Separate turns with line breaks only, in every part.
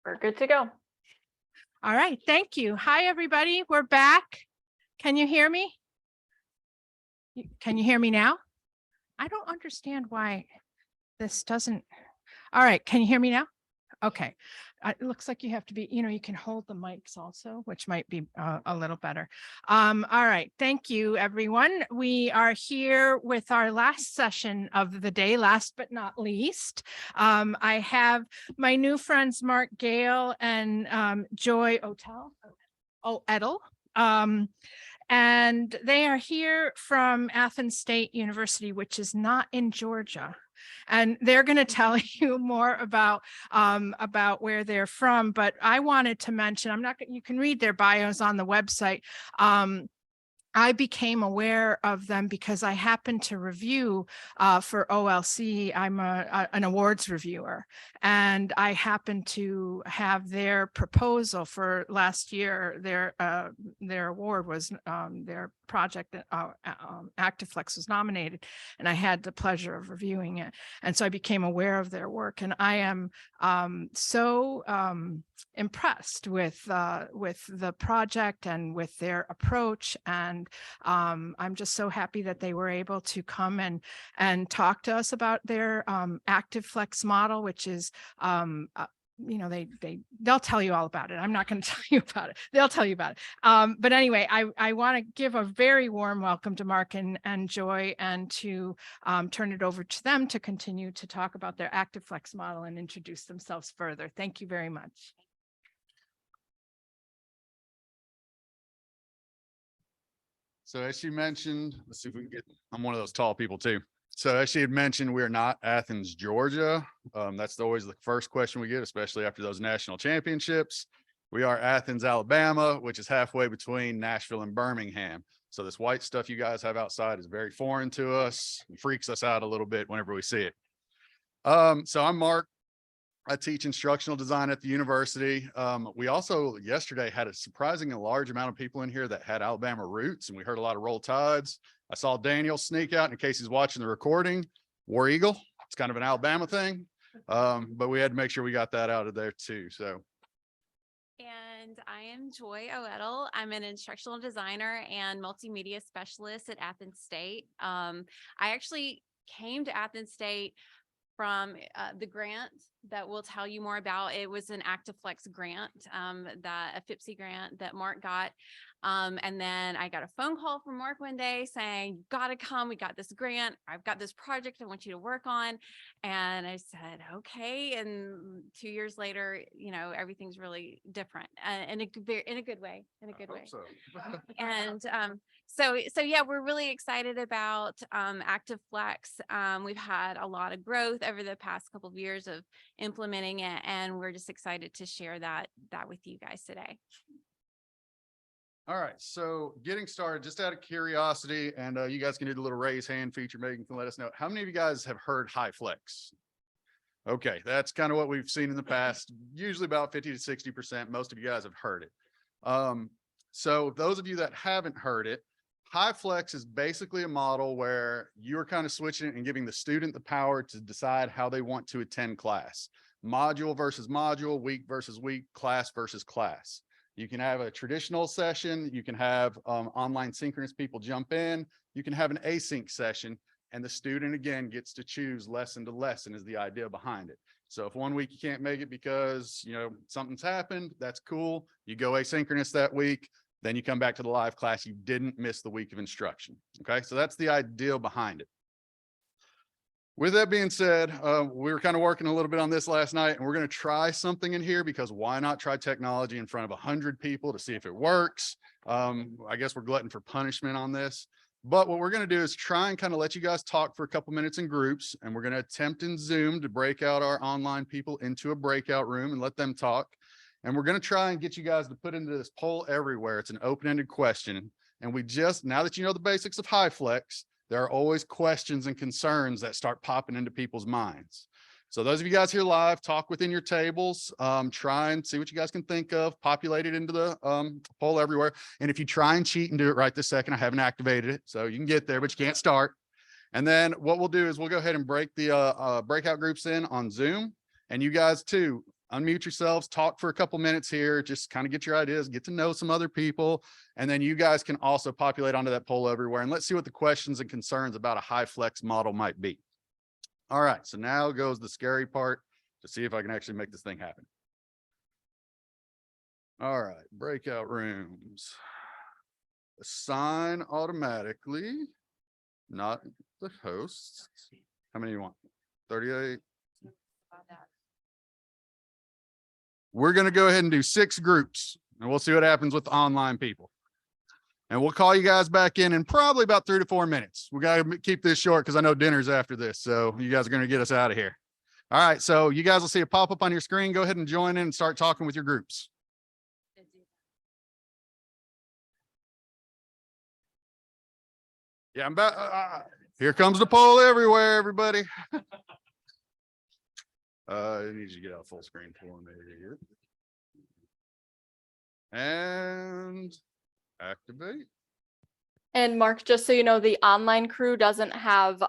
We're good to go.
All right, thank you. Hi, everybody. We're back. Can you hear me? Can you hear me now? I don't understand why this doesn't. All right, can you hear me now? Okay. It looks like you have to be, you can hold the mics also, which might be a little better. All right. Thank you, everyone. We are here with our last session of the day, last but not least. I have my new friends, Mark Gale and Joy Oettel. And they are here from Athens State University, which is not in Georgia. And they're going to tell you more about where they're from. But I wanted to mention, you can read their bios on the website. I became aware of them because I happened to review for OLC. I'm an awards reviewer, and I happened to have their proposal for last year. Their award was their project, ActiveFlex, was nominated, and I had the pleasure of reviewing it. And so I became aware of their work, and I am so impressed with the project and with their approach. And I'm just so happy that they were able to come and talk to us about their ActiveFlex model, which is they'll tell you all about it. I'm not going to tell you about it. They'll tell you about it. But anyway, I want to give a very warm welcome to Mark and Joy, and to turn it over to them to continue to talk about their ActiveFlex model and introduce themselves further. Thank you very much.
So as she mentioned, let's see if we can I'm one of those tall people too. So as she had mentioned, we're not Athens, Georgia. That's always the first question we get, especially after those national championships. We are Athens, Alabama, which is halfway between Nashville and Birmingham. So this white stuff you guys have outside is very foreign to us. It freaks us out a little bit whenever we see it. So I'm Mark. I teach instructional design at the university. We also yesterday had a surprisingly large amount of people in here that had Alabama roots, and we heard a lot of Roll Tides. I saw Daniel sneak out, in case he's watching the recording, War Eagle. It's kind of an Alabama thing, but we had to make sure we got that out of there too. So.
And I am Joy Oettel. I'm an instructional designer and multimedia specialist at Athens State. I actually came to Athens State from the grant that we'll tell you more about. It was an ActiveFlex grant, a FIPSI grant that Mark got. And then I got a phone call from Mark one day saying, gotta come, we got this grant. I've got this project I want you to work on. And I said, okay. And 2 years later, everything's really different in a good way,
So.
And so yeah, we're really excited about ActiveFlex. We've had a lot of growth over the past couple of years of implementing it, and we're just excited to share that with you guys today.
All right, so getting started, just out of curiosity, and you guys can do the little raise hand feature. Megan can let us know. How many of you guys have heard HighFlex? Okay, that's kind of what we've seen in the past, usually about 50 to 60%. Most of you guys have heard it. So those of you that haven't heard it, HighFlex is basically a model where you're kind of switching it and giving the student the power to decide how they want to attend class. Module versus module, week versus week, class versus class. You can have a traditional session. You can have online synchronous people jump in. You can have an async session, and the student again gets to choose lesson to lesson is the idea behind it. So if 1 week you can't make it because something's happened, that's cool. You go asynchronous that week, then you come back to the live class. You didn't miss the week of instruction. Okay, so that's the idea behind it. With that being said, we were kind of working a little bit on this last night, and we're going to try something in here because why not try technology in front of 100 people to see if it works? I guess we're glutton for punishment on this. But what we're going to do is try and kind of let you guys talk for a couple minutes in groups, and we're going to attempt in Zoom to break out our online people into a breakout room and let them talk. And we're going to try and get you guys to put into this poll everywhere. It's an open-ended question. And now that you know the basics of HighFlex, there are always questions and concerns that start popping into people's minds. So those of you guys here live, talk within your tables, try and see what you guys can think of, populate it into the poll everywhere. And if you try and cheat and do it right this second, I haven't activated it, so you can get there, but you can't start. And then what we'll do is we'll go ahead and break the breakout groups in on Zoom. And you guys too, unmute yourselves, talk for a couple minutes here, just kind of get your ideas, get to know some other people. And then you guys can also populate onto that poll everywhere. And let's see what the questions and concerns about a high flex model might be. All right, so now goes the scary part to see if I can actually make this thing happen. All right, breakout rooms. Assign automatically, not the hosts. How many you want? 38. We're going to go ahead and do 6 groups, and we'll see what happens with the online people. And we'll call you guys back in probably about 3 to 4 minutes. We got to keep this short because I know dinner's after this. So you guys are going to get us out of here. All right. So you guys will see a pop up on your screen. Go ahead and join in and start talking with your groups. Yeah, I'm about, here comes the poll everywhere, everybody. I need you to get out full screen for me here. And activate.
And Mark, just so you know, the online crew doesn't have,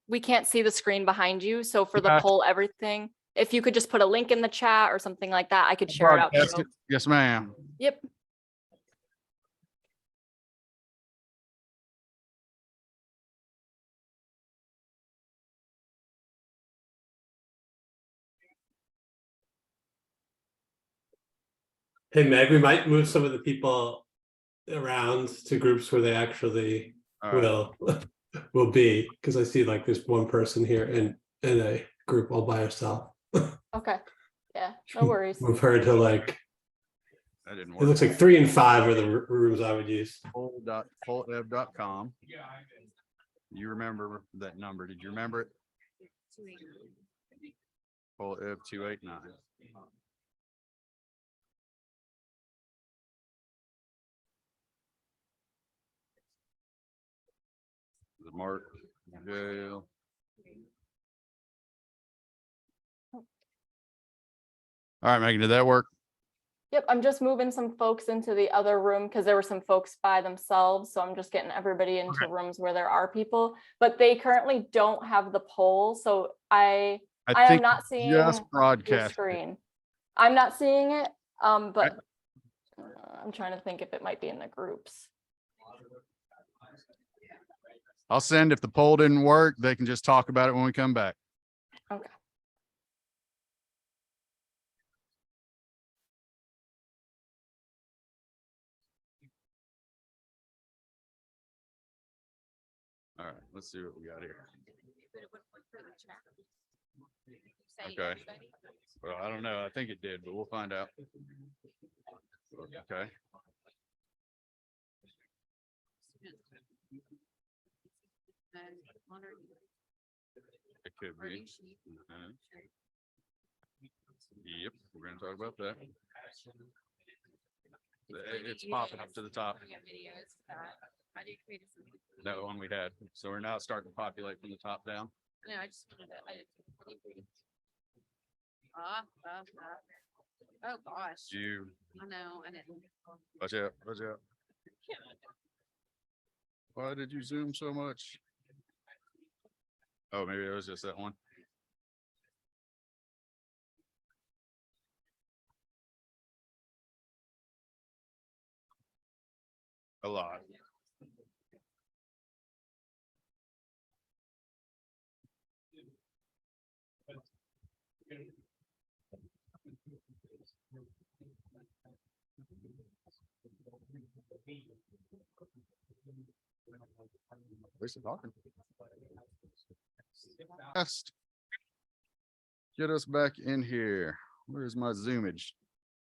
we can't see the screen behind you. So for the
Gotcha.
poll, everything, if you could just put a link in the chat or something like that, I could share it out.
Broadcast
too.
it. Yes, ma'am.
Yep.
Hey Meg, we might move some of the people around to groups where they actually
All right.
will be, because I see like there's one person here in a group all by herself.
Okay. Yeah, no worries.
Move her to like,
That didn't
it
work.
looks like 3 and 5 are the rooms I would use.
Poll.com. You remember that number? Did you remember it? Poll Ev 289. Mark, Gale.
Oh.
All right, Megan, did that work?
Yep, I'm just moving some folks into the other room because there were some folks by themselves. So I'm just getting everybody into rooms where there are people, but they currently don't have the poll. So I am
think
not seeing
just
your
broadcast.
screen. I'm not seeing it, but I'm trying to think if it might be in the groups.
I'll send if the poll didn't work, they can just talk about it when we come back.
Okay.
All right, let's see what we got here. Okay. Well, I don't know. I think it did, but we'll find out. Okay. It could be. Yep, we're gonna talk about that. It's popping up to the top. That one we had. So we're now starting to populate from the top down.
No, I just wanted to. Oh gosh.
You
I know. I didn't.
watch out, watch out. Why did you zoom so much? Oh, maybe it was just that one. A lot. Waste of talking. Best. Get us back in here. Where's my zoomage?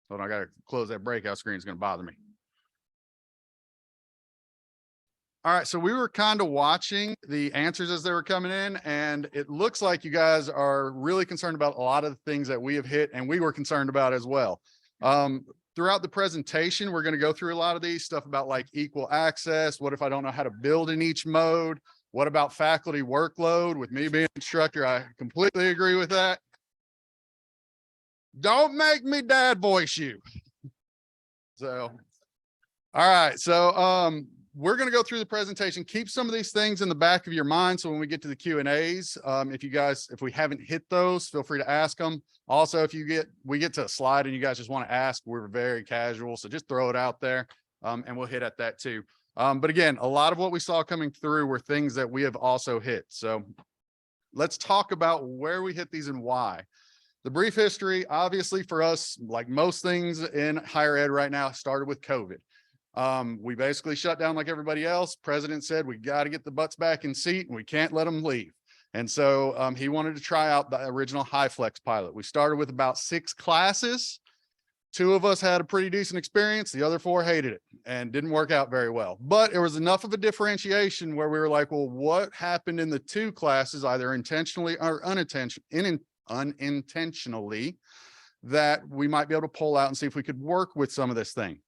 Hold on, I gotta close that breakout screen. It's gonna bother me. All right, so we were kind of watching the answers as they were coming in, and it looks like you guys are really concerned about a lot of the things that we have hit and we were concerned about as well. Throughout the presentation, we're going to go through a lot of these stuff about like equal access. What if I don't know how to build in each mode? What about faculty workload? With me being an instructor, I completely agree with that. Don't make me dad voice you. So, all right. So, we're going to go through the presentation. Keep some of these things in the back of your mind. So when we get to the Q&As, if we haven't hit those, feel free to ask them. Also, if we get to a slide and you guys just want to ask, we're very casual. So just throw it out there and we'll hit at that too. But again, a lot of what we saw coming through were things that we have also hit. So let's talk about where we hit these and why. The brief history, obviously for us, like most things in higher ed right now, started with COVID. We basically shut down like everybody else. President said, we got to get the butts back in seat and we can't let them leave. And so he wanted to try out the original ActiveFlex pilot. We started with about 6 classes. 2 of us had a pretty decent experience. The other 4 hated it and didn't work out very well. But there was enough of a differentiation where we were like, well, what happened in the 2 classes, either intentionally or unintentionally, that we might be able to pull out and see if we could work with some of this thing.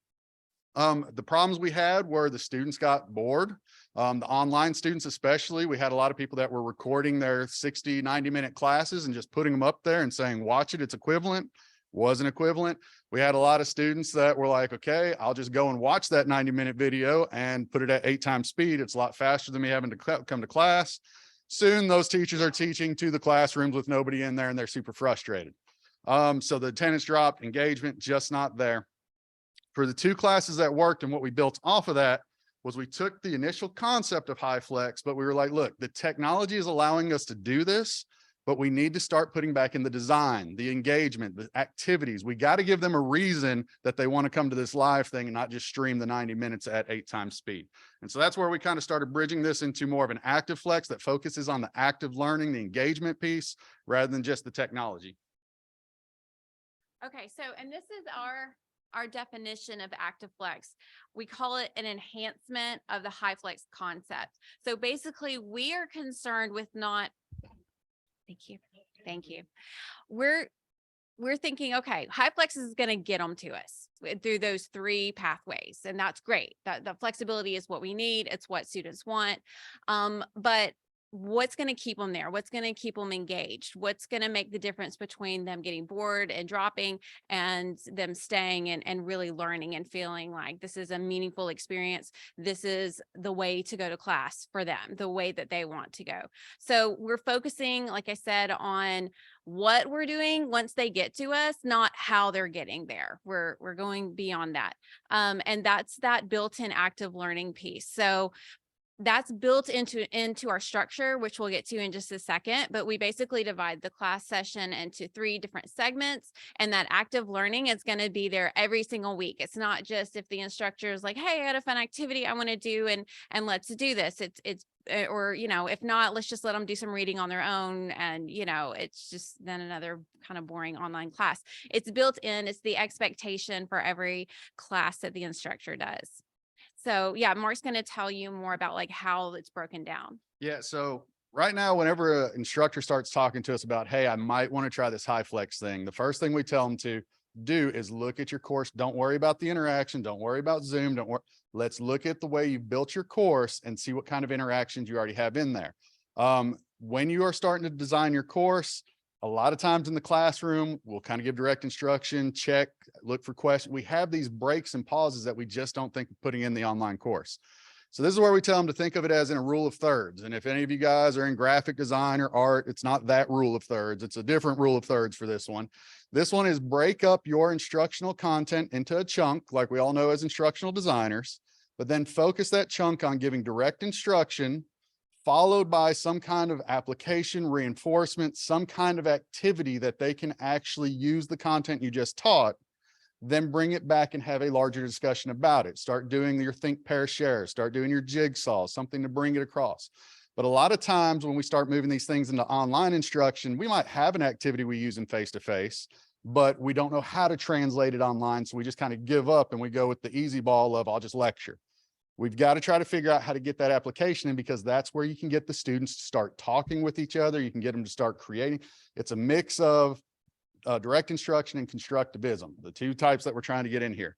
The problems we had were the students got bored. The online students, especially, we had a lot of people that were recording their 60, 90-minute classes and just putting them up there and saying, watch it, it's equivalent. Wasn't equivalent. We had a lot of students that were like, okay, I'll just go and watch that 90-minute video and put it at 8 times speed. It's a lot faster than me having to come to class. Soon those teachers are teaching to the classrooms with nobody in there and they're super frustrated. So the attendance dropped, engagement just not there. For the 2 classes that worked, and what we built off of that was we took the initial concept of ActiveFlex, but we were like, look, the technology is allowing us to do this, but we need to start putting back in the design, the engagement, the activities. We got to give them a reason that they want to come to this live thing and not just stream the 90 minutes at 8 times speed. And so that's where we kind of started bridging this into more of an ActiveFlex that focuses on the active learning, the engagement piece, rather than just the technology.
Okay, so, and this is our definition of ActiveFlex. We call it an enhancement of the HighFlex concept. So basically we are concerned with not, thank you. We're thinking, okay, HighFlex is going to get them to us through those 3 pathways. And that's great. The flexibility is what we need. It's what students want. But what's going to keep them there? What's going to keep them engaged? What's going to make the difference between them getting bored and dropping and them staying and really learning and feeling like this is a meaningful experience? This is the way to go to class for them, the way that they want to go. So we're focusing, like I said, on what we're doing once they get to us, not how they're getting there. We're going beyond that. And that's that built-in active learning piece. So that's built into our structure, which we'll get to in just a second, but we basically divide the class session into 3 different segments, and that active learning is going to be there every single week. It's not just if the instructor is like, hey, I got a fun activity I want to do and let's do this. It's or, you know, if not, let's just let them do some reading on their own. And, you know, it's just then another kind of boring online class. It's built in, it's the expectation for every class that the instructor does. So yeah, Mark's going to tell you more about like how it's broken down.
Yeah. So right now, whenever an instructor starts talking to us about, hey, I might want to try this ActiveFlex thing, the first thing we tell them to do is look at your course. Don't worry about the interaction. Don't worry about Zoom. Don't worry. Let's look at the way you built your course and see what kind of interactions you already have in there. When you are starting to design your course, a lot of times in the classroom, we'll kind of give direct instruction, check, look for questions. We have these breaks and pauses that we just don't think of putting in the online course. So this is where we tell them to think of it as in a rule of thirds. And if any of you guys are in graphic design or art, it's not that rule of thirds. It's a different rule of thirds for this one. This one is break up your instructional content into a chunk, like we all know as instructional designers, but then focus that chunk on giving direct instruction, followed by some kind of application, reinforcement, some kind of activity that they can actually use the content you just taught, then bring it back and have a larger discussion about it. Start doing your think, pair, share, start doing your jigsaw, something to bring it across. But a lot of times when we start moving these things into online instruction, we might have an activity we use in face-to-face, but we don't know how to translate it online. So we just kind of give up and we go with the easy ball of I'll just lecture. We've got to try to figure out how to get that application in, because that's where you can get the students to start talking with each other. You can get them to start creating. It's a mix of direct instruction and constructivism, the 2 types that we're trying to get in here.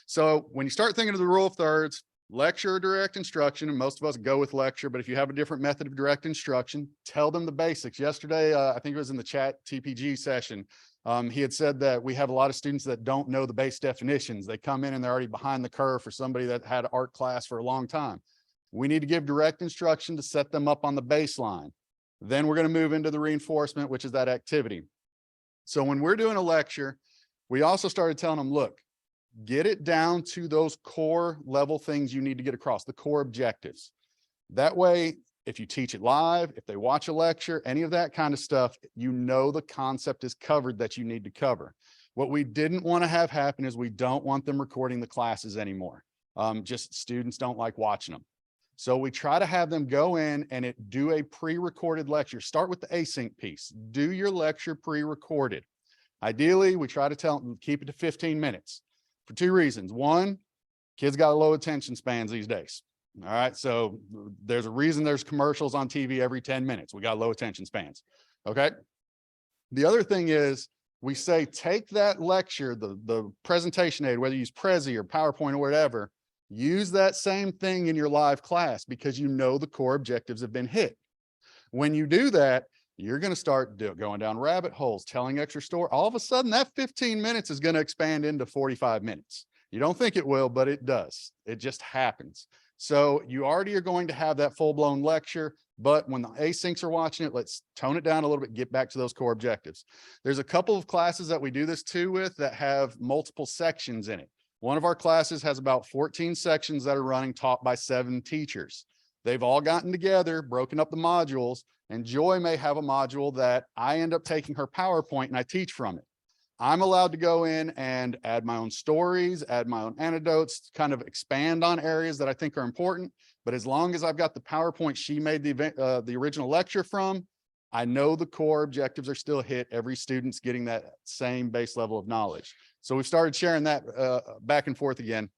So when you start thinking of the rule of thirds, lecture or direct instruction, and most of us go with lecture, but if you have a different method of direct instruction, tell them the basics. Yesterday, I think it was in the chat TPG session, He had said that we have a lot of students that don't know the base definitions. They come in and they're already behind the curve for somebody that had art class for a long time. We need to give direct instruction to set them up on the baseline. Then we're going to move into the reinforcement, which is that activity. So when we're doing a lecture, we also started telling them, look, get it down to those core level things you need to get across, the core objectives. That way, if you teach it live, if they watch a lecture, any of that kind of stuff, you know the concept is covered that you need to cover. What we didn't want to have happen is we don't want them recording the classes anymore. Just students don't like watching them. So we try to have them go in and do a pre-recorded lecture. Start with the async piece. Do your lecture pre-recorded. Ideally, we try to tell them, keep it to 15 minutes for two reasons. One, kids got low attention spans these days. All right. So there's a reason there's commercials on TV every 10 minutes. We got low attention spans. Okay. The other thing is we say, take that lecture, the presentation aid, whether you use Prezi or PowerPoint or whatever, use that same thing in your live class because you know the core objectives have been hit. When you do that, you're going to start going down rabbit holes, telling extra story. All of a sudden, that 15 minutes is going to expand into 45 minutes. You don't think it will, but it does. It just happens. So you already are going to have that full-blown lecture, but when the asyncs are watching it, let's tone it down a little bit, get back to those core objectives. There's a couple of classes that we do this too with that have multiple sections in it. One of our classes has about 14 sections that are running, taught by 7 teachers. They've all gotten together, broken up the modules, and Joy may have a module that I end up taking her PowerPoint and I teach from it. I'm allowed to go in and add my own stories, add my own anecdotes, kind of expand on areas that I think are important. But as long as I've got the PowerPoint she made the original lecture from, I know the core objectives are still hit. Every student's getting that same base level of knowledge. So we've started sharing that back and forth again.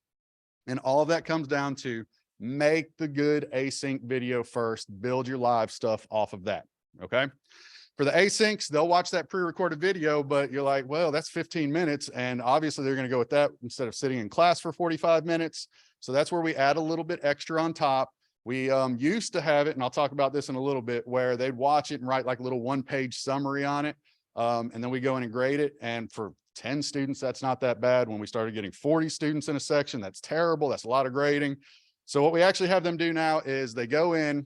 And all of that comes down to make the good async video first, build your live stuff off of that. Okay. For the asyncs, they'll watch that pre-recorded video, but you're like, well, that's 15 minutes. And obviously they're going to go with that instead of sitting in class for 45 minutes. So that's where we add a little bit extra on top. We used to have it, and I'll talk about this in a little bit, where they'd watch it and write like a little 1-page summary on it. And then we go in and grade it. And for 10 students, that's not that bad. When we started getting 40 students in a section, that's terrible. That's a lot of grading. So what we actually have them do now is they go in,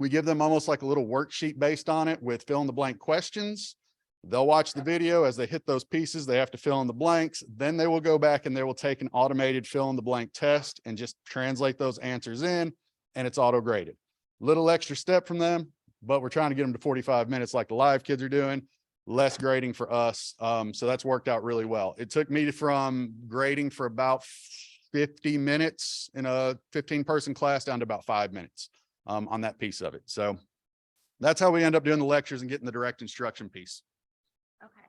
we give them almost like a little worksheet based on it with fill in the blank questions. They'll watch the video. As they hit those pieces, they have to fill in the blanks. Then they will go back and they will take an automated fill in the blank test and just translate those answers in, and it's auto graded. Little extra step from them, but we're trying to get them to 45 minutes like the live kids are doing, less grading for us. So that's worked out really well. It took me from grading for about 50 minutes in a 15-person class down to about 5 minutes on that piece of it. So that's how we end up doing the lectures and getting the direct instruction piece.
Okay.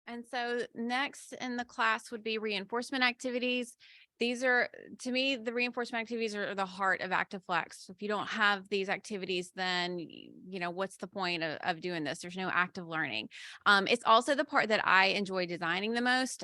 And so next in the class would be reinforcement activities. These are, to me, the reinforcement activities are the heart of ActiveFlex. If you don't have these activities, then, you know, what's the point of doing this? There's no active learning. It's also the part that I enjoy designing the most.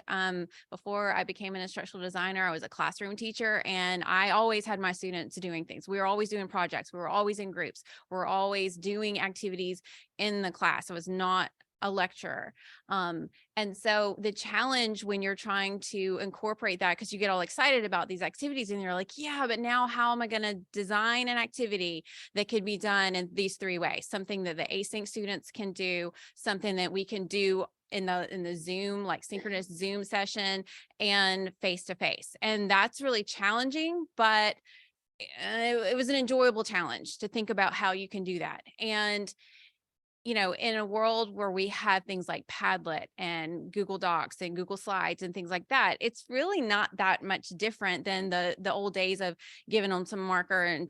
Before I became an instructional designer, I was a classroom teacher, and I always had my students doing things. We were always doing projects. We were always in groups. We were always doing activities in the class. I was not a lecturer. And so the challenge when you're trying to incorporate that, because you get all excited about these activities and you're like, yeah, but now how am I going to design an activity that could be done in these 3 ways? Something that the async students can do, something that we can do in the Zoom, like synchronous Zoom session, and face-to-face. And that's really challenging, but it was an enjoyable challenge to think about how you can do that. And you know, in a world where we have things like Padlet and Google Docs and Google Slides and things like that, it's really not that much different than the old days of giving them some marker and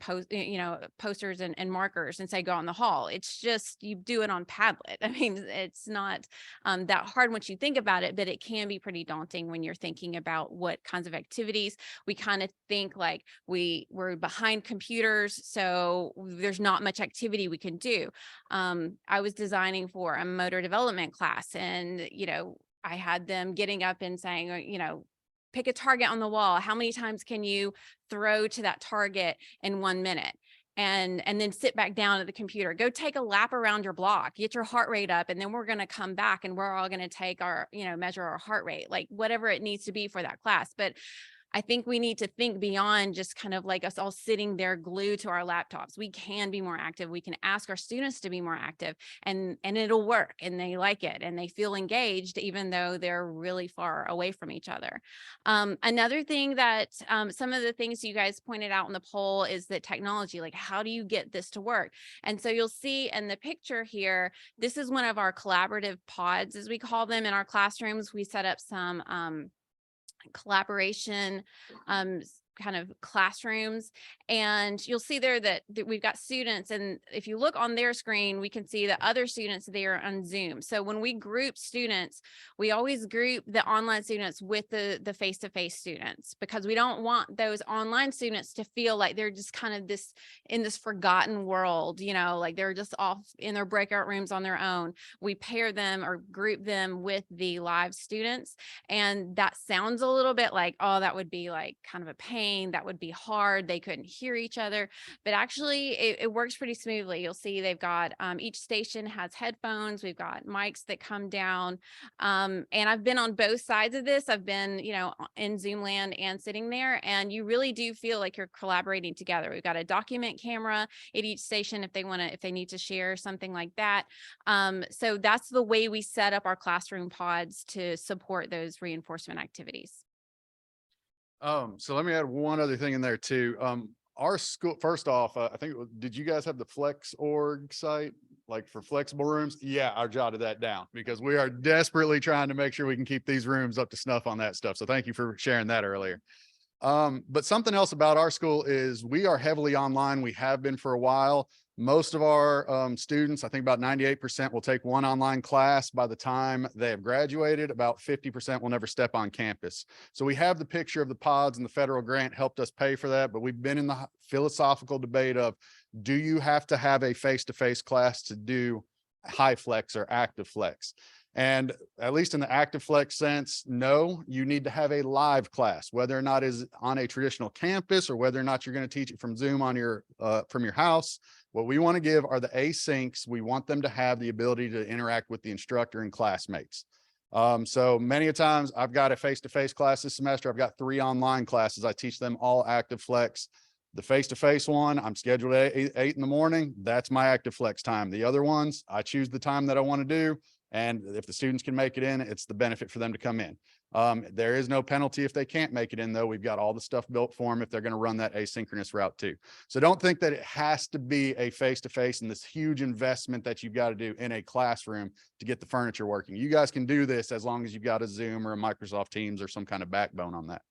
posters and markers and say, go out in the hall. It's just, you do it on Padlet. I mean, it's not that hard once you think about it, but it can be pretty daunting when you're thinking about what kinds of activities. We kind of think like we're behind computers, so there's not much activity we can do. I was designing for a motor development class, and, you know, I had them getting up and saying, you know, pick a target on the wall. How many times can you throw to that target in 1 minute? and then sit back down at the computer. Go take a lap around your block, get your heart rate up, and then we're going to come back and we're all going to take our, measure our heart rate, like whatever it needs to be for that class. But I think we need to think beyond just kind of like us all sitting there glued to our laptops. We can be more active. We can ask our students to be more active, and it'll work, and they like it and they feel engaged, even though they're really far away from each other. Another thing that some of the things you guys pointed out in the poll is that technology, like how do you get this to work? And so you'll see in the picture here, this is one of our collaborative pods, as we call them, in our classrooms. We set up some collaboration kind of classrooms, and you'll see there that we've got students, and if you look on their screen, we can see the other students there on Zoom. So when we group students, we always group the online students with the face-to-face students, because we don't want those online students to feel like they're just kind of in this forgotten world, like they're just off in their breakout rooms on their own. We pair them or group them with the live students, and that sounds a little bit like, oh, that would be like kind of a pain, that would be hard, they couldn't hear each other, but actually it works pretty smoothly. You'll see they've got each station has headphones, we've got mics that come down, and I've been on both sides of this. I've been in Zoom land and sitting there, and you really do feel like you're collaborating together. We've got a document camera at each station if they need to share something like that. So that's the way we set up our classroom pods to support those reinforcement activities.
So let me add one other thing in there too. Our school, first off, I think, did you guys have the Flex.org site, like for flexible rooms? Yeah, I jotted that down because we are desperately trying to make sure we can keep these rooms up to snuff on that stuff. So thank you for sharing that earlier. But something else about our school is we are heavily online. We have been for a while. Most of our students, I think about 98%, will take one online class by the time they have graduated. About 50% will never step on campus. So we have the picture of the pods, and the federal grant helped us pay for that. But we've been in the philosophical debate of, do you have to have a face-to-face class to do HiFlex or ActiveFlex? And at least in the ActiveFlex sense, no, you need to have a live class, whether or not is on a traditional campus or whether or not you're going to teach it from Zoom on your from your house. What we want to give are the asyncs. We want them to have the ability to interact with the instructor and classmates. So many a times I've got a face-to-face class this semester. I've got 3 online classes. I teach them all ActiveFlex. The face-to-face one, I'm scheduled at 8 in the morning. That's my ActiveFlex time. The other ones, I choose the time that I want to do. And if the students can make it in, it's the benefit for them to come in. There is no penalty if they can't make it in, though. We've got all the stuff built for them if they're going to run that asynchronous route too. So don't think that it has to be a face-to-face and this huge investment that you've got to do in a classroom to get the furniture working. You guys can do this as long as you've got a Zoom or a Microsoft Teams or some kind of backbone on that.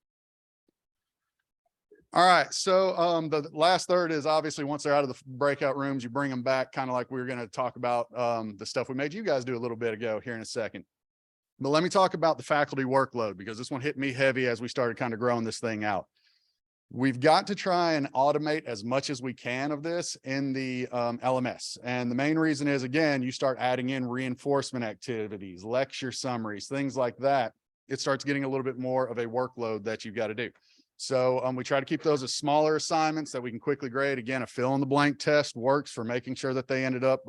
All right, so the last third is obviously once they're out of the breakout rooms, you bring them back, kind of like we were going to talk about the stuff we made you guys do a little bit ago here in a second. But let me talk about the faculty workload, because this one hit me heavy as we started kind of growing this thing out. We've got to try and automate as much as we can of this in the LMS. And the main reason is, again, you start adding in reinforcement activities, lecture summaries, things like that. It starts getting a little bit more of a workload that you've got to do. So we try to keep those as smaller assignments that we can quickly grade. Again, a fill in the blank test works for making sure that they ended up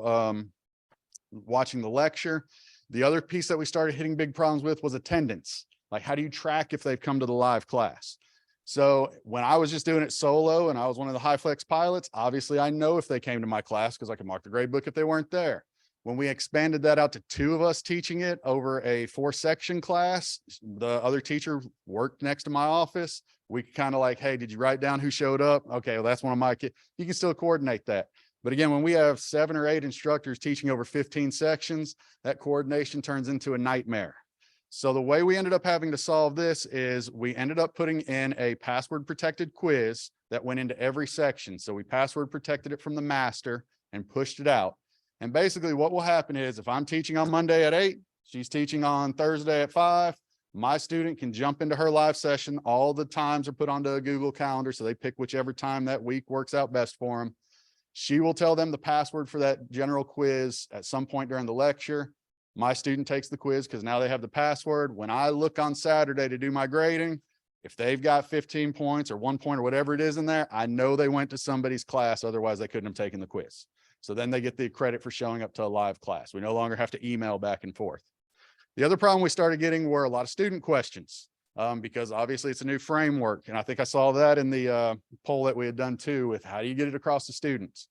watching the lecture. The other piece that we started hitting big problems with was attendance. Like, how do you track if they've come to the live class? So when I was just doing it solo and I was one of the HiFlex pilots, obviously I know if they came to my class because I could mark the grade book if they weren't there. When we expanded that out to 2 of us teaching it over a 4-section class, the other teacher worked next to my office. We could kind of like, hey, did you write down who showed up? Okay, well, that's one of my kids. You can still coordinate that. But again, when we have 7 or 8 instructors teaching over 15 sections, that coordination turns into a nightmare. So the way we ended up having to solve this is we ended up putting in a password protected quiz that went into every section. So we password protected it from the master and pushed it out. And basically what will happen is if I'm teaching on Monday at 8, she's teaching on Thursday at 5, my student can jump into her live session. All the times are put onto a Google Calendar, so they pick whichever time that week works out best for them. She will tell them the password for that general quiz at some point during the lecture. My student takes the quiz because now they have the password. When I look on Saturday to do my grading, If they've got 15 points or 1 point or whatever it is in there, I know they went to somebody's class. Otherwise they couldn't have taken the quiz. So then they get the credit for showing up to a live class. We no longer have to email back and forth. The other problem we started getting were a lot of student questions, because obviously it's a new framework. And I think I saw that in the poll that we had done too, with how do you get it across to students?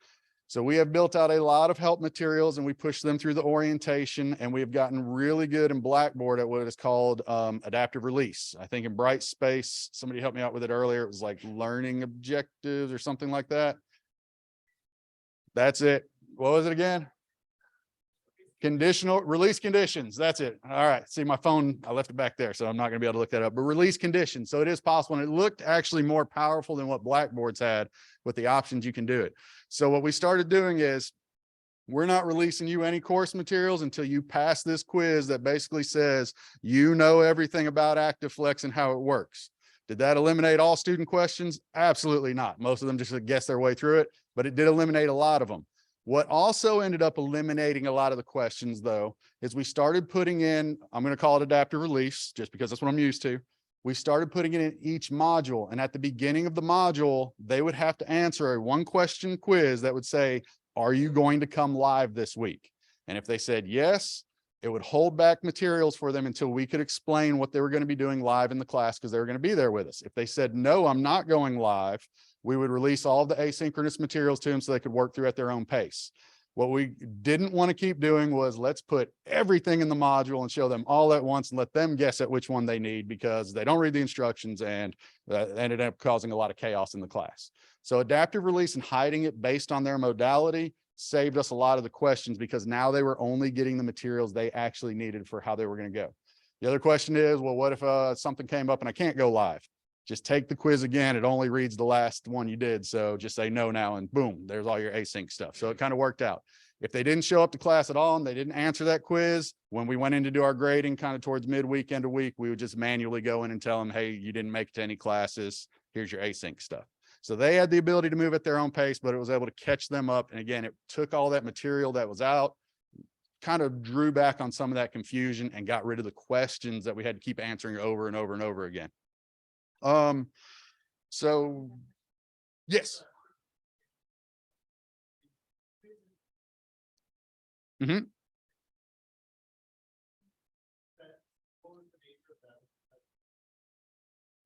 So we have built out a lot of help materials and we push them through the orientation, and we have gotten really good in Blackboard at what is called adaptive release. I think in Brightspace, somebody helped me out with it earlier. It was like learning objectives or something like that. That's it. What was it again? Conditional release conditions. That's it. All right. See, my phone, I left it back there, so I'm not going to be able to look that up, but release conditions. So it is possible. And it looked actually more powerful than what Blackboard's had with the options you can do it. So what we started doing is, we're not releasing you any course materials until you pass this quiz that basically says, you know everything about ActiveFlex and how it works. Did that eliminate all student questions? Absolutely not. Most of them just guess their way through it, but it did eliminate a lot of them. What also ended up eliminating a lot of the questions, though, is we started putting in, I'm going to call it adaptive release, just because that's what I'm used to. We started putting it in each module. And at the beginning of the module, they would have to answer a 1-question quiz that would say, are you going to come live this week? And if they said yes, it would hold back materials for them until we could explain what they were going to be doing live in the class, because they were going to be there with us. If they said, no, I'm not going live, we would release all the asynchronous materials to them so they could work through at their own pace. What we didn't want to keep doing was, let's put everything in the module and show them all at once and let them guess at which one they need, because they don't read the instructions, and that ended up causing a lot of chaos in the class. So adaptive release and hiding it based on their modality saved us a lot of the questions, because now they were only getting the materials they actually needed for how they were going to go. The other question is, well, what if something came up and I can't go live? Just take the quiz again. It only reads the last one you did. So just say no now, and boom, there's all your async stuff. So it kind of worked out. If they didn't show up to class at all and they didn't answer that quiz, when we went in to do our grading kind of towards midweek, end of week, we would just manually go in and tell them, hey, you didn't make it to any classes. Here's your async stuff. So they had the ability to move at their own pace, but it was able to catch them up. And again, it took all that material that was out, kind of drew back on some of that confusion, and got rid of the questions that we had to keep answering over and over and over again. So yes. Mm-hmm.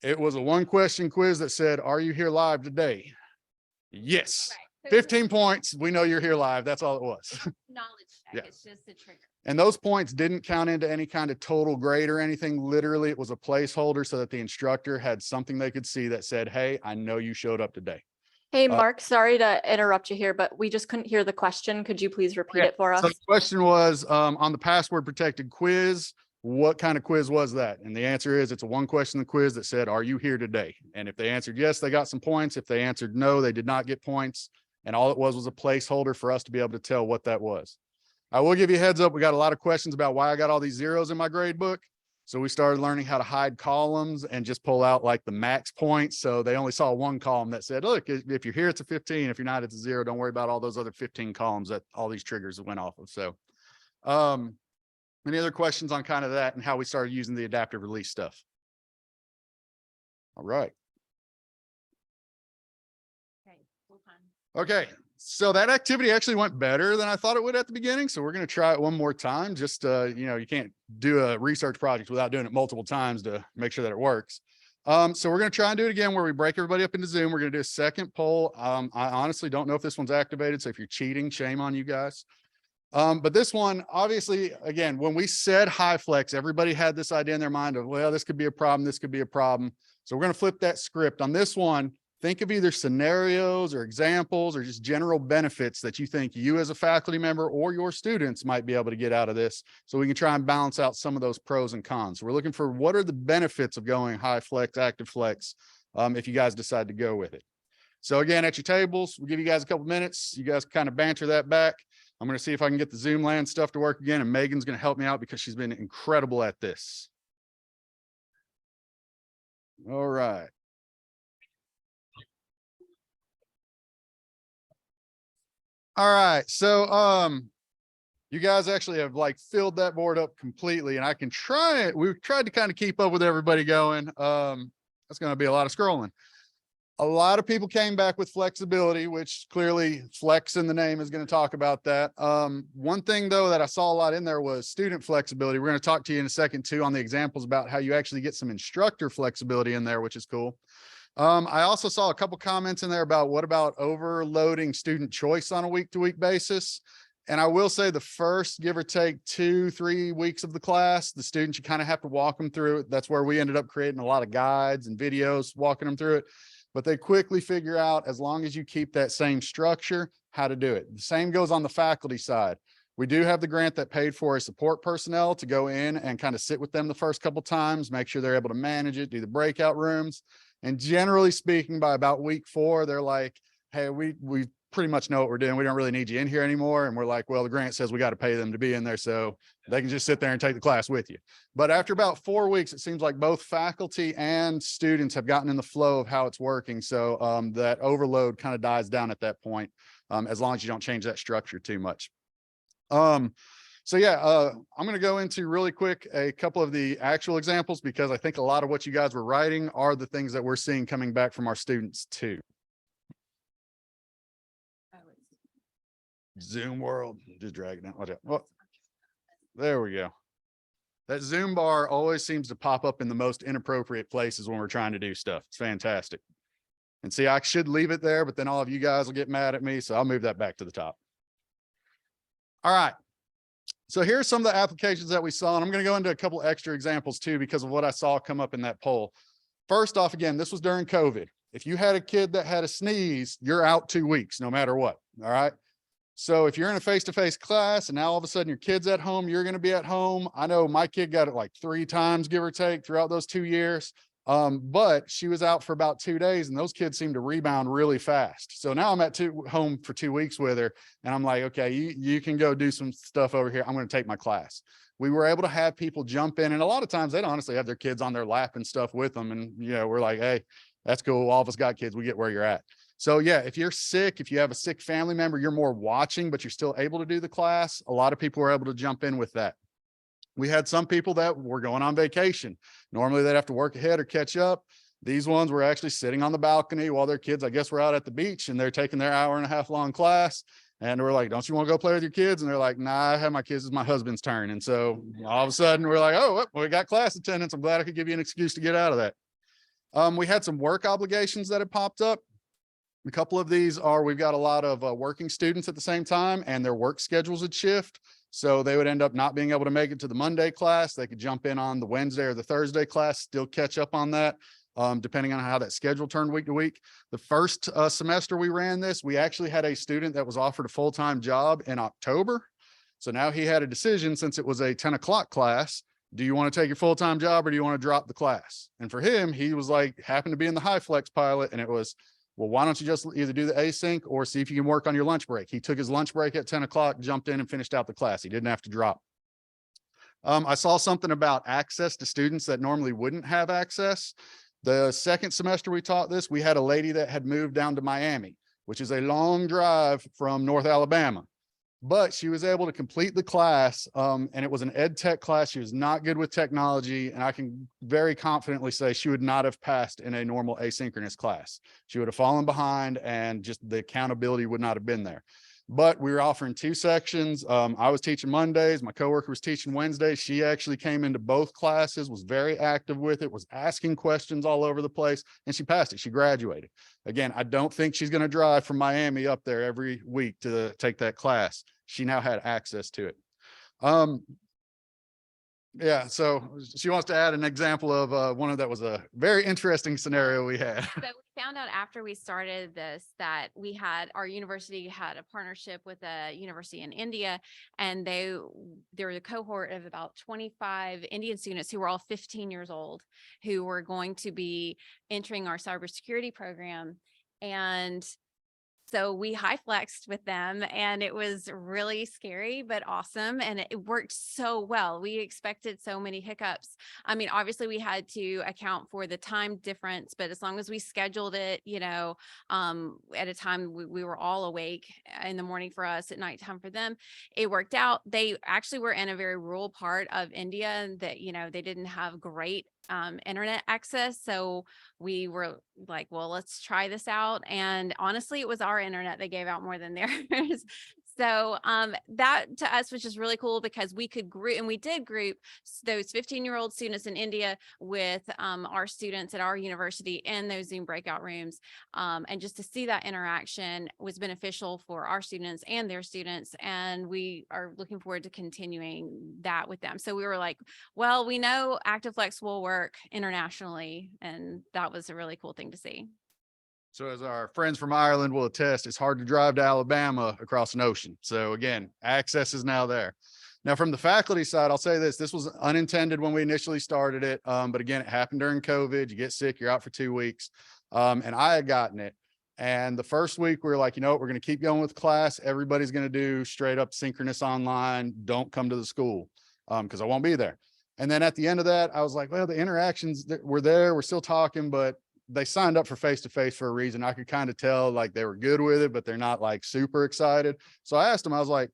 It was a 1-question quiz that said, are you here live today? Yes. Right. 15 points. We know you're here live. That's all it was.
Knowledge check. Yeah. It's just a trigger.
And those points didn't count into any kind of total grade or anything. Literally, it was a placeholder so that the instructor had something they could see that said, hey, I know you showed up today.
Hey, Mark, sorry to interrupt you here, but we just couldn't hear the question. Could you please repeat it for us?
So the question was, on the password protected quiz, what kind of quiz was that? And the answer is, it's a 1-question quiz that said, are you here today? And if they answered yes, they got some points. If they answered no, they did not get points. And all it was a placeholder for us to be able to tell what that was. I will give you a heads up. We got a lot of questions about why I got all these zeros in my grade book. So we started learning how to hide columns and just pull out like the max points. So they only saw one column that said, look, if you're here, it's a 15. If you're not, it's a 0. Don't worry about all those other 15 columns that all these triggers went off of. So, any other questions on kind of that and how we started using the adaptive release stuff? All right. Okay. So that activity actually went better than I thought it would at the beginning. So we're going to try it one more time. Just, you can't do a research project without doing it multiple times to make sure that it works. So we're going to try and do it again where we break everybody up into Zoom. We're going to do a second poll. I honestly don't know if this one's activated. So if you're cheating, shame on you guys. But this one, obviously, again, when we said HighFlex, everybody had this idea in their mind of, well, this could be a problem. This could be a problem. So we're going to flip that script on this one. Think of either scenarios or examples or just general benefits that you think you as a faculty member or your students might be able to get out of this, so we can try and balance out some of those pros and cons. So we're looking for what are the benefits of going HighFlex, ActiveFlex, if you guys decide to go with it. So again, at your tables, we'll give you guys a couple minutes. You guys kind of banter that back. I'm going to see if I can get the Zoom land stuff to work again, and Megan's going to help me out because she's been incredible at this. All right. All right, so you guys actually have like filled that board up completely, and I can try it. We've tried to kind of keep up with everybody going. That's going to be a lot of scrolling. A lot of people came back with flexibility, which clearly flex in the name is going to talk about that. One thing though that I saw a lot in there was student flexibility. We're going to talk to you in a second too on the examples about how you actually get some instructor flexibility in there, which is cool. I also saw a couple comments in there about what about overloading student choice on a week-to-week basis. And I will say the first, give or take 2-3 weeks of the class, the students, you kind of have to walk them through it. That's where we ended up creating a lot of guides and videos, walking them through it. But they quickly figure out, as long as you keep that same structure, how to do it. The same goes on the faculty side. We do have the grant that paid for a support personnel to go in and kind of sit with them the first couple times, make sure they're able to manage it, do the breakout rooms. And generally speaking, by about week 4, they're like, hey, we pretty much know what we're doing. We don't really need you in here anymore. And we're like, well, the grant says we got to pay them to be in there, so they can just sit there and take the class with you. But after about 4 weeks, it seems like both faculty and students have gotten in the flow of how it's working. So that overload kind of dies down at that point, as long as you don't change that structure too much. So yeah, I'm going to go into really quick a couple of the actual examples, because I think a lot of what you guys were writing are the things that we're seeing coming back from our students too. Zoom world, just drag it down. Watch out. Oh, there we go. That Zoom bar always seems to pop up in the most inappropriate places when we're trying to do stuff. It's fantastic. And see, I should leave it there, but then all of you guys will get mad at me, so I'll move that back to the top. All right. So here's some of the applications that we saw, and I'm going to go into a couple extra examples too, because of what I saw come up in that poll. First off, again, this was during COVID. If you had a kid that had a sneeze, you're out 2 weeks, no matter what. All right. So if you're in a face-to-face class and now all of a sudden your kid's at home, you're going to be at home. I know my kid got it like 3 times, give or take, throughout those 2 years. But she was out for about 2 days, and those kids seem to rebound really fast. So now I'm at home for 2 weeks with her, and I'm like, okay, you can go do some stuff over here. I'm going to take my class. We were able to have people jump in, and a lot of times they'd honestly have their kids on their lap and stuff with them. And, you know, we're like, hey, that's cool. All of us got kids. We get where you're at. So yeah, if you're sick, if you have a sick family member, you're more watching, but you're still able to do the class. A lot of people were able to jump in with that. We had some people that were going on vacation. Normally they'd have to work ahead or catch up. These ones were actually sitting on the balcony while their kids, I guess, were out at the beach, and they're taking their 1.5 hour long class. And we're like, don't you want to go play with your kids? And they're like, nah, I have my kids. It's my husband's turn. And so all of a sudden we're like, oh, well, we got class attendance. I'm glad I could give you an excuse to get out of that. We had some work obligations that had popped up. A couple of these are, we've got a lot of working students at the same time, and their work schedules would shift. So they would end up not being able to make it to the Monday class. They could jump in on the Wednesday or the Thursday class, still catch up on that, depending on how that schedule turned week to week. The first semester we ran this, we actually had a student that was offered a full-time job in October. So now he had a decision, since it was a 10 o'clock class. Do you want to take your full-time job, or do you want to drop the class? And for him, he was like, happened to be in the ActiveFlex pilot, and it was, well, why don't you just either do the async or see if you can work on your lunch break? He took his lunch break at 10 o'clock, jumped in and finished out the class. He didn't have to drop. I saw something about access to students that normally wouldn't have access. The second semester we taught this, we had a lady that had moved down to Miami, which is a long drive from North Alabama. But she was able to complete the class, and it was an ed tech class. She was not good with technology, and I can very confidently say she would not have passed in a normal asynchronous class. She would have fallen behind, and just the accountability would not have been there. But we were offering 2 sections. I was teaching Mondays. My coworker was teaching Wednesdays. She actually came into both classes, was very active with it, was asking questions all over the place, and she passed it. She graduated. Again, I don't think she's going to drive from Miami up there every week to take that class. She now had access to it. Yeah, so she wants to add an example of one of that was a very interesting scenario we had.
So we found out after we started this that our university had a partnership with a university in India, and there was a cohort of about 25 Indian students who were all 15 years old, who were going to be entering our cybersecurity program. And So we high flexed with them, and it was really scary, but awesome. And it worked so well. We expected so many hiccups. I mean, obviously we had to account for the time difference, but as long as we scheduled it, at a time we were all awake in the morning for us, at nighttime for them, it worked out. They actually were in a very rural part of India, and that, they didn't have great internet access. So we were like, well, let's try this out. And honestly, it was our internet they gave out more than theirs. So that to us was just really cool, because we could group, and we did group those 15-year-old students in India with our students at our university in those Zoom breakout rooms. And just to see that interaction was beneficial for our students and their students. And we are looking forward to continuing that with them. So we were like, well, we know ActiveFlex will work internationally. And that was a really cool thing to see.
So as our friends from Ireland will attest, it's hard to drive to Alabama across an ocean. So again, access is now there. Now from the faculty side, I'll say this was unintended when we initially started it. But again, it happened during COVID. You get sick, you're out for 2 weeks. And I had gotten it. And the first week we were like, we're going to keep going with class. Everybody's going to do straight up synchronous online. Don't come to the school because I won't be there. And then at the end of that, I was like, well, the interactions that were there, we're still talking, but they signed up for face-to-face for a reason. I could kind of tell like they were good with it, but they're not like super excited. So I asked them, I was like,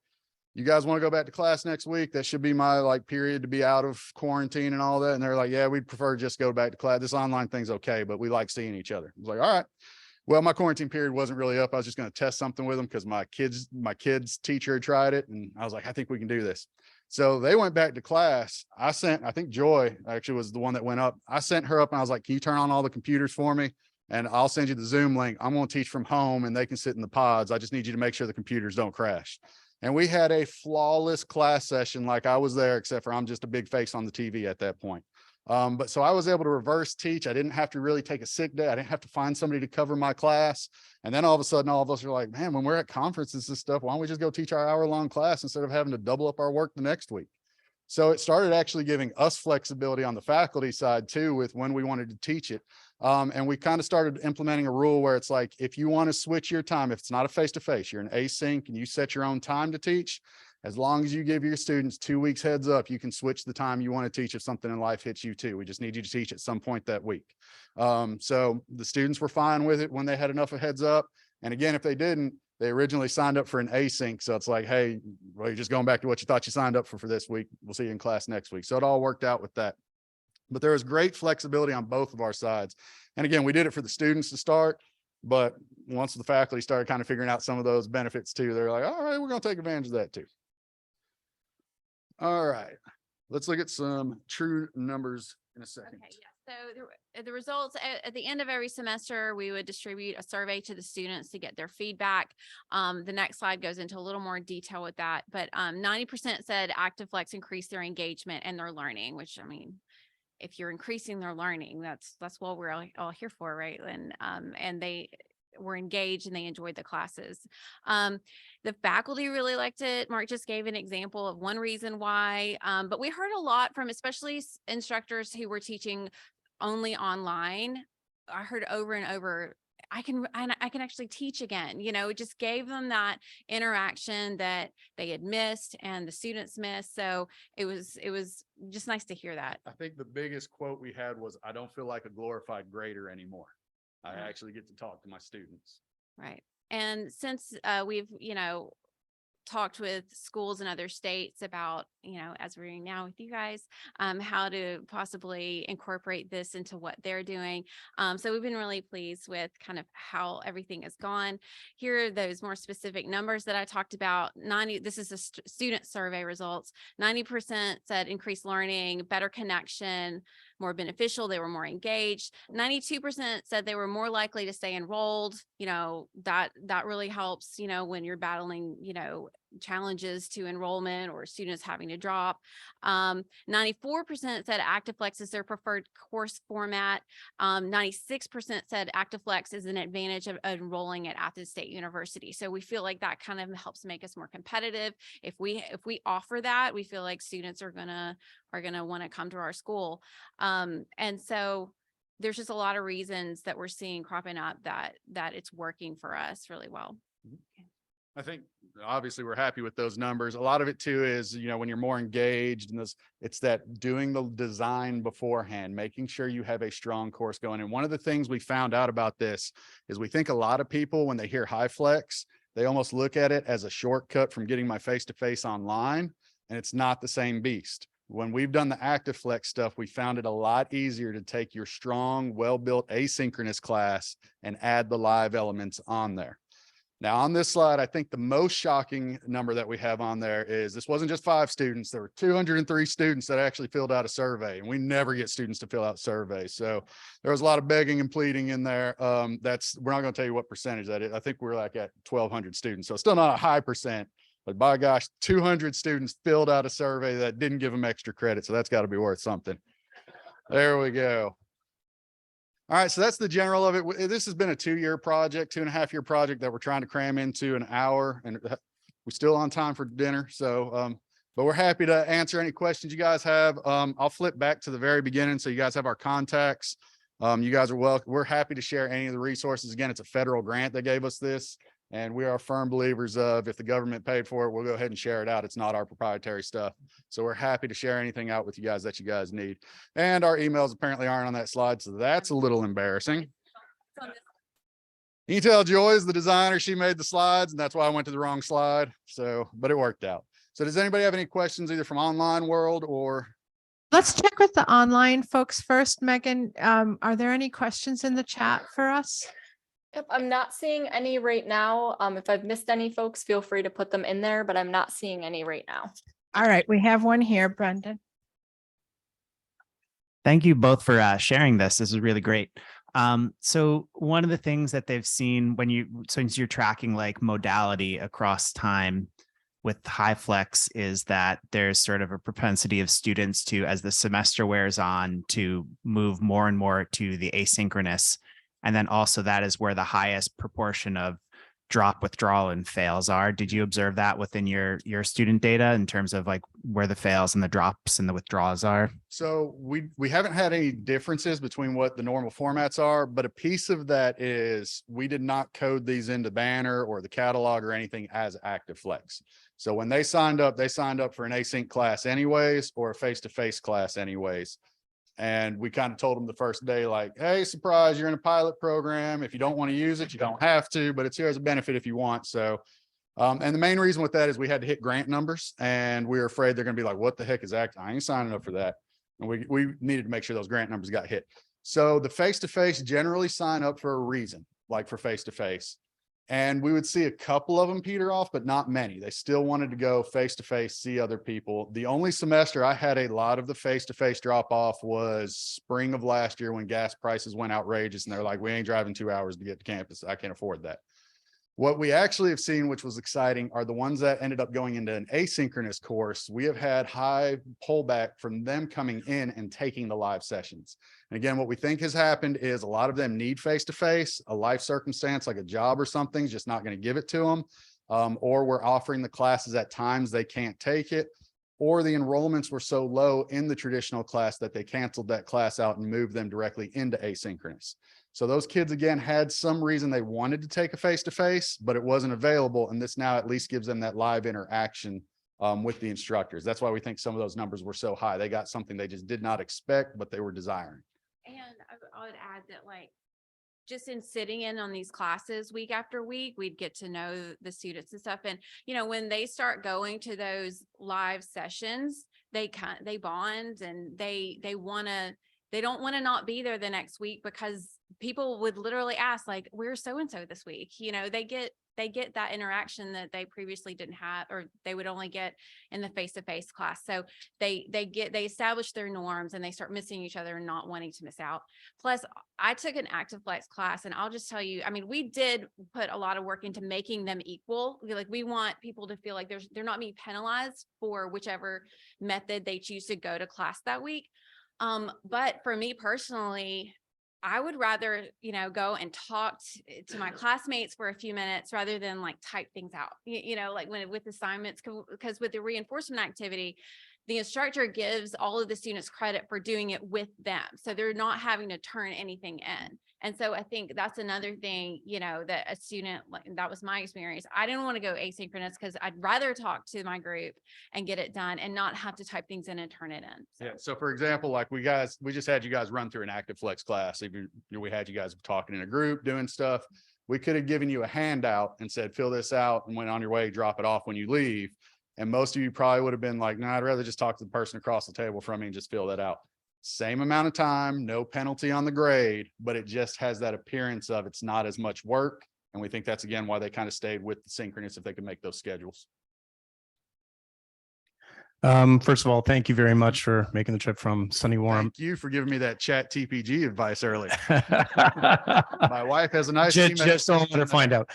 you guys want to go back to class next week? That should be my like period to be out of quarantine and all that. And they're like, yeah, we'd prefer just go back to class. This online thing's okay, but we like seeing each other. I was like, all right. Well, my quarantine period wasn't really up. I was just going to test something with them because my kids teacher had tried it. And I was like, I think we can do this. So they went back to class. I think Joy actually was the one that went up. I sent her up and I was like, can you turn on all the computers for me? And I'll send you the Zoom link. I'm going to teach from home and they can sit in the pods. I just need you to make sure the computers don't crash. And we had a flawless class session. Like I was there, except for I'm just a big face on the TV at that point. But so I was able to reverse teach. I didn't have to really take a sick day. I didn't have to find somebody to cover my class. And then all of a sudden, all of us are like, man, when we're at conferences and stuff, why don't we just go teach our hour-long class instead of having to double up our work the next week? So it started actually giving us flexibility on the faculty side too, with when we wanted to teach it. And we kind of started implementing a rule where it's like, if you want to switch your time, if it's not a face-to-face, you're an async and you set your own time to teach, as long as you give your students 2 weeks heads up, you can switch the time you want to teach if something in life hits you too. We just need you to teach at some point that week. So the students were fine with it when they had enough of heads up. And again, if they didn't, they originally signed up for an async. So it's like, hey, well, you're just going back to what you thought you signed up for this week. We'll see you in class next week. So it all worked out with that. But there was great flexibility on both of our sides. And again, we did it for the students to start. But once the faculty started kind of figuring out some of those benefits too, they're like, all right, we're going to take advantage of that too. All right, let's look at some true numbers in a second.
Okay, yeah. So the results at the end of every semester, we would distribute a survey to the students to get their feedback. The next slide goes into a little more detail with that, but 90% said ActiveFlex increased their engagement and their learning, which, I mean, if you're increasing their learning, that's what we're all here for, right? And they were engaged and they enjoyed the classes. The faculty really liked it. Mark just gave an example of one reason why, but we heard a lot from especially instructors who were teaching only online. I heard over and over, I can actually teach again. It just gave them that interaction that they had missed and the students missed. So it was just nice to hear that.
I think the biggest quote we had was, I don't feel like a glorified grader anymore. I actually get to talk to my students.
Right. And since we've, talked with schools in other states about, as we're doing now with you guys, how to possibly incorporate this into what they're doing. So we've been really pleased with kind of how everything has gone. Here are those more specific numbers that I talked about. This is the student survey results. 90% said increased learning, better connection, more beneficial. They were more engaged. 92% said they were more likely to stay enrolled. That really helps, when you're battling, challenges to enrollment or students having to drop. 94% said ActiveFlex is their preferred course format. 96% said ActiveFlex is an advantage of enrolling at Athens State University. So we feel like that kind of helps make us more competitive. If we offer that, we feel like students are gonna want to come to our school. And so there's just a lot of reasons that we're seeing cropping up that it's working for us really well.
I think obviously we're happy with those numbers. A lot of it too is, when you're more engaged in this, it's that doing the design beforehand, making sure you have a strong course going. And one of the things we found out about this is we think a lot of people, when they hear HighFlex, they almost look at it as a shortcut from getting my face-to-face online, and it's not the same beast. When we've done the ActiveFlex stuff, we found it a lot easier to take your strong, well-built asynchronous class and add the live elements on there. Now on this slide, I think the most shocking number that we have on there is this wasn't just 5 students. There were 203 students that actually filled out a survey, and we never get students to fill out surveys. So there was a lot of begging and pleading in there. We're not going to tell you what percentage that is. I think we're like at 1,200 students. So still not a high percent, but by gosh, 200 students filled out a survey that didn't give them extra credit. So that's got to be worth something. There we go. All right, so that's the general of it. This has been a 2-year project, 2.5-year project that we're trying to cram into an hour, and we're still on time for dinner. So, but we're happy to answer any questions you guys have. I'll flip back to the very beginning so you guys have our contacts. You guys are welcome. We're happy to share any of the resources. Again, it's a federal grant that gave us this, and we are firm believers of if the government paid for it, we'll go ahead and share it out. It's not our proprietary stuff. So we're happy to share anything out with you guys that you guys need. And our emails apparently aren't on that slide, so that's a little embarrassing. You can tell Joy is the designer. She made the slides, and that's why I went to the wrong slide. So, but it worked out. So does anybody have any questions either from online world or?
Let's check with the online folks first. Megan, are there any questions in the chat for us?
Yep, I'm not seeing any right now. If I've missed any folks, feel free to put them in there, but I'm not seeing any right now.
All right, we have one here, Brendan.
Thank you both for sharing this. This is really great. So one of the things that they've seen since you're tracking like modality across time with HighFlex is that there's sort of a propensity of students to, as the semester wears on, to move more and more to the asynchronous. And then also that is where the highest proportion of drop, withdrawal, and fails are. Did you observe that within your student data in terms of like where the fails and the drops and the withdrawals are?
So we haven't had any differences between what the normal formats are, but a piece of that is we did not code these into Banner or the catalog or anything as ActiveFlex. So when they signed up for an async class anyways, or a face-to-face class anyways. And we kind of told them the first day, like, hey, surprise, you're in a pilot program. If you don't want to use it, you don't have to, but it's here as a benefit if you want. So, and the main reason with that is we had to hit grant numbers, and we were afraid they're going to be like, what the heck is I ain't signing up for that. And we needed to make sure those grant numbers got hit. So the face-to-face generally sign up for a reason, like for face-to-face. And we would see a couple of them peter off, but not many. They still wanted to go face-to-face, see other people. The only semester I had a lot of the face-to-face drop off was spring of last year when gas prices went outrageous, and they're like, we ain't driving 2 hours to get to campus. I can't afford that. What we actually have seen, which was exciting, are the ones that ended up going into an asynchronous course. We have had high pullback from them coming in and taking the live sessions. And again, what we think has happened is a lot of them need face-to-face, a life circumstance like a job or something is just not going to give it to them. Or we're offering the classes at times they can't take it, or the enrollments were so low in the traditional class that they canceled that class out and moved them directly into asynchronous. So those kids, again, had some reason they wanted to take a face-to-face, but it wasn't available. And this now at least gives them that live interaction with the instructors. That's why we think some of those numbers were so high. They got something they just did not expect, but they were desiring.
And I would add that, like, just in sitting in on these classes week after week, we'd get to know the students and stuff. And, you know, when they start going to those live sessions, they bond, and they don't want to not be there the next week, because people would literally ask, like, where's so-and-so this week? You know, they get that interaction that they previously didn't have, or they would only get in the face-to-face class. So they establish their norms, and they start missing each other and not wanting to miss out. Plus, I took an ActiveFlex class, and I'll just tell you, I mean, we did put a lot of work into making them equal. Like, we want people to feel like they're not being penalized for whichever method they choose to go to class that week. But for me personally, I would rather, you know, go and talk to my classmates for a few minutes rather than like type things out, you know, like with assignments, because with the reinforcement activity, the instructor gives all of the students credit for doing it with them. So they're not having to turn anything in. And so I think that's another thing, you know, that a student, like, that was my experience. I didn't want to go asynchronous because I'd rather talk to my group and get it done and not have to type things in and turn it in. So.
Yeah. So for example, like we just had you guys run through an ActiveFlex class. Even we had you guys talking in a group, doing stuff. We could have given you a handout and said, fill this out and went on your way, drop it off when you leave. And most of you probably would have been like, no, I'd rather just talk to the person across the table from me and just fill that out. Same amount of time, no penalty on the grade, but it just has that appearance of it's not as much work. And we think that's, again, why they kind of stayed with the synchronous if they could make those schedules.
First of all, thank you very much for making the trip from sunny warm.
Thank you for giving me that chat TPG advice earlier. My wife has a nice
just don't let her find out.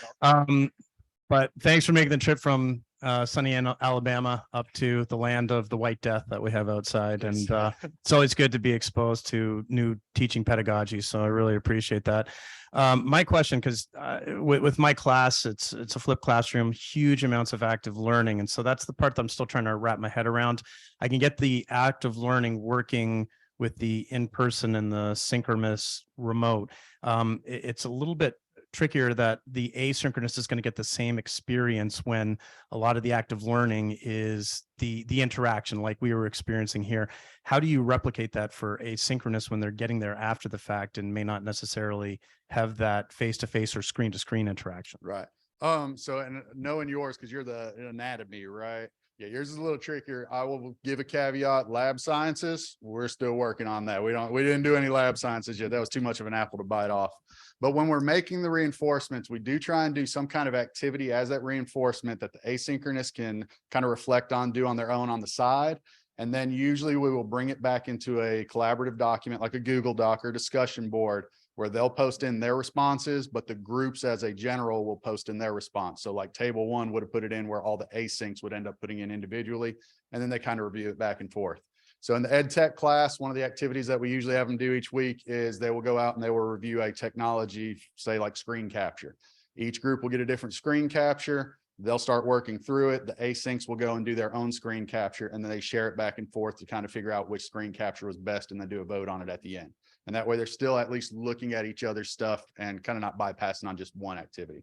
But thanks for making the trip from sunny Alabama up to the land of the White Death that we have outside. And it's always good to be exposed to new teaching pedagogy. So I really appreciate that. My question, because with my class, it's a flipped classroom, huge amounts of active learning. And so that's the part that I'm still trying to wrap my head around. I can get the active learning working with the in-person and the synchronous remote. It's a little bit trickier that the asynchronous is going to get the same experience when a lot of the active learning is the interaction like we were experiencing here. How do you replicate that for asynchronous when they're getting there after the fact and may not necessarily have that face-to-face or screen-to-screen interaction?
Right. So, and knowing yours, because you're the anatomy, right? Yeah, yours is a little trickier. I will give a caveat. Lab sciences, we're still working on that. We didn't do any lab sciences yet. That was too much of an apple to bite off. But when we're making the reinforcements, we do try and do some kind of activity as that reinforcement that the asynchronous can kind of reflect on, do on their own on the side. And then usually we will bring it back into a collaborative document like a Google Doc or discussion board where they'll post in their responses, but the groups as a general will post in their response. So like table one would have put it in where all the asyncs would end up putting in individually, and then they kind of review it back and forth. So in the ed tech class, one of the activities that we usually have them do each week is they will go out and they will review a technology, say like screen capture. Each group will get a different screen capture. They'll start working through it. The asyncs will go and do their own screen capture, and then they share it back and forth to kind of figure out which screen capture was best, and then do a vote on it at the end. And that way they're still at least looking at each other's stuff and kind of not bypassing on just one activity.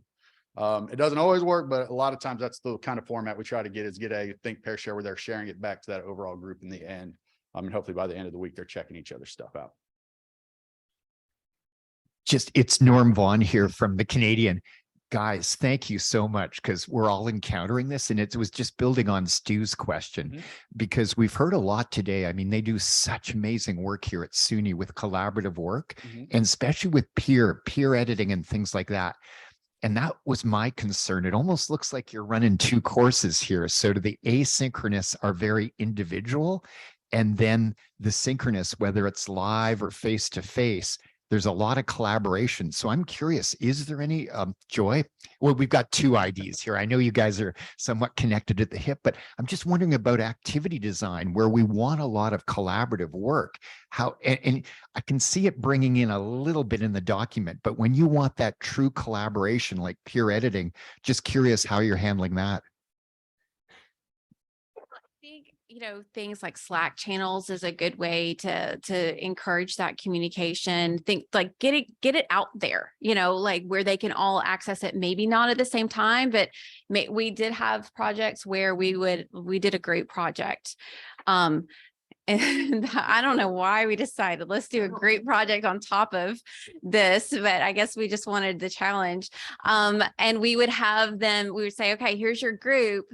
It doesn't always work, but a lot of times that's the kind of format we try to get, is get a think, pair, share, where they're sharing it back to that overall group in the end. And hopefully by the end of the week, they're checking each other's stuff out.
It's Norm Vaughn here from the Canadian. Guys, thank you so much, because we're all encountering this, and it was just building on Stu's question, because we've heard a lot today. I mean, they do such amazing work here at SUNY with collaborative work, and especially with peer editing and things like that. And that was my concern. It almost looks like you're running two courses here. So the asynchronous are very individual, and then the synchronous, whether it's live or face-to-face, there's a lot of collaboration. So I'm curious, is there any Joy? Well, we've got two IDs here. I know you guys are somewhat connected at the hip, but I'm just wondering about activity design, where we want a lot of collaborative work. How, and I can see it bringing in a little bit in the document, but when you want that true collaboration, like peer editing, just curious how you're handling that.
You know, things like Slack channels is a good way to encourage that communication. Think like get it out there, you know, like where they can all access it, maybe not at the same time, but we did have projects where we did a group project. And I don't know why we decided let's do a group project on top of this, but I guess we just wanted the challenge. And we would have them, we would say, okay, here's your group,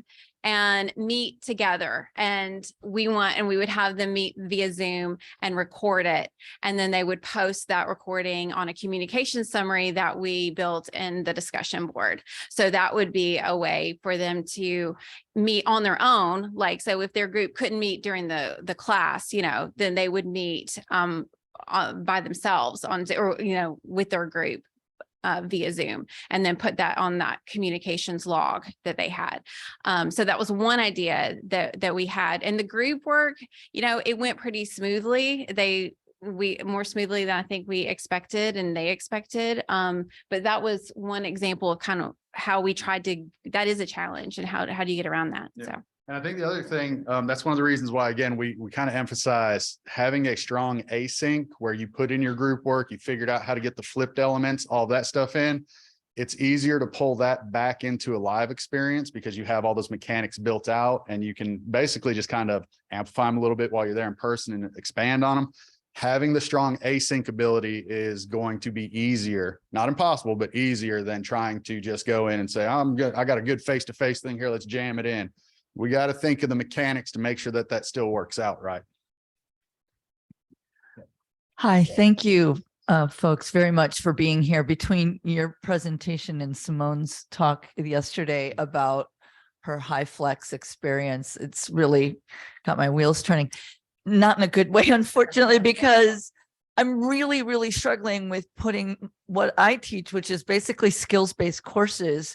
and meet together, and we would have them meet via Zoom and record it, and then they would post that recording on a communication summary that we built in the discussion board. So that would be a way for them to meet on their own. Like, so if their group couldn't meet during the class, you know, then they would meet by themselves on, or, you know, with their group via Zoom, and then put that on that communications log that they had. So that was one idea that we had. And the group work, you know, it went pretty smoothly. More smoothly than I think we expected and they expected. But that was one example of kind of how we tried to, that is a challenge, and how do you get around that?
Yeah.
So
And I think the other thing, that's one of the reasons why, again, we kind of emphasize having a strong async where you put in your group work, you figured out how to get the flipped elements, all that stuff in. It's easier to pull that back into a live experience because you have all those mechanics built out and you can basically just kind of amplify them a little bit while you're there in person and expand on them. Having the strong async ability is going to be easier, not impossible, but easier than trying to just go in and say, I'm good. I got a good face-to-face thing here. Let's jam it in. We got to think of the mechanics to make sure that that still works out right.
Hi, thank you, folks, very much for being here. Between your presentation and Simone's talk yesterday about her HyFlex experience, it's really got my wheels turning. Not in a good way, unfortunately, because I'm really, really struggling with putting what I teach, which is basically skills-based courses,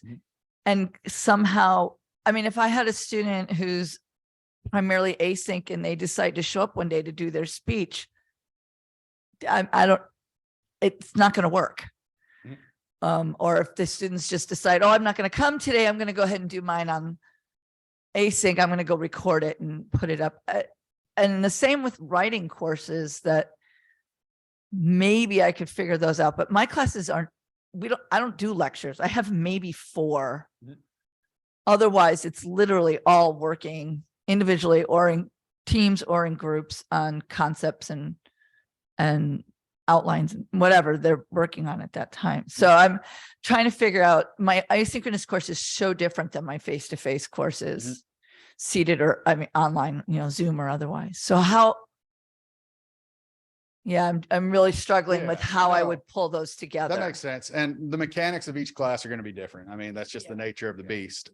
and somehow, I mean, if I had a student who's primarily async and they decide to show up one day to do their speech, it's not going to work. Or if the students just decide, oh, I'm not going to come today, I'm going to go ahead and do mine on async. I'm going to go record it and put it up. And the same with writing courses, that maybe I could figure those out, but my classes aren't, I don't do lectures. I have maybe 4. Otherwise, it's literally all working individually or in teams or in groups on concepts and outlines and whatever they're working on at that time. So I'm trying to figure out, my asynchronous course is so different than my face-to-face courses, seated or online, Zoom or otherwise. So I'm really struggling with how I would pull those together.
That makes sense. And the mechanics of each class are going to be different. I mean, that's just the nature of the beast.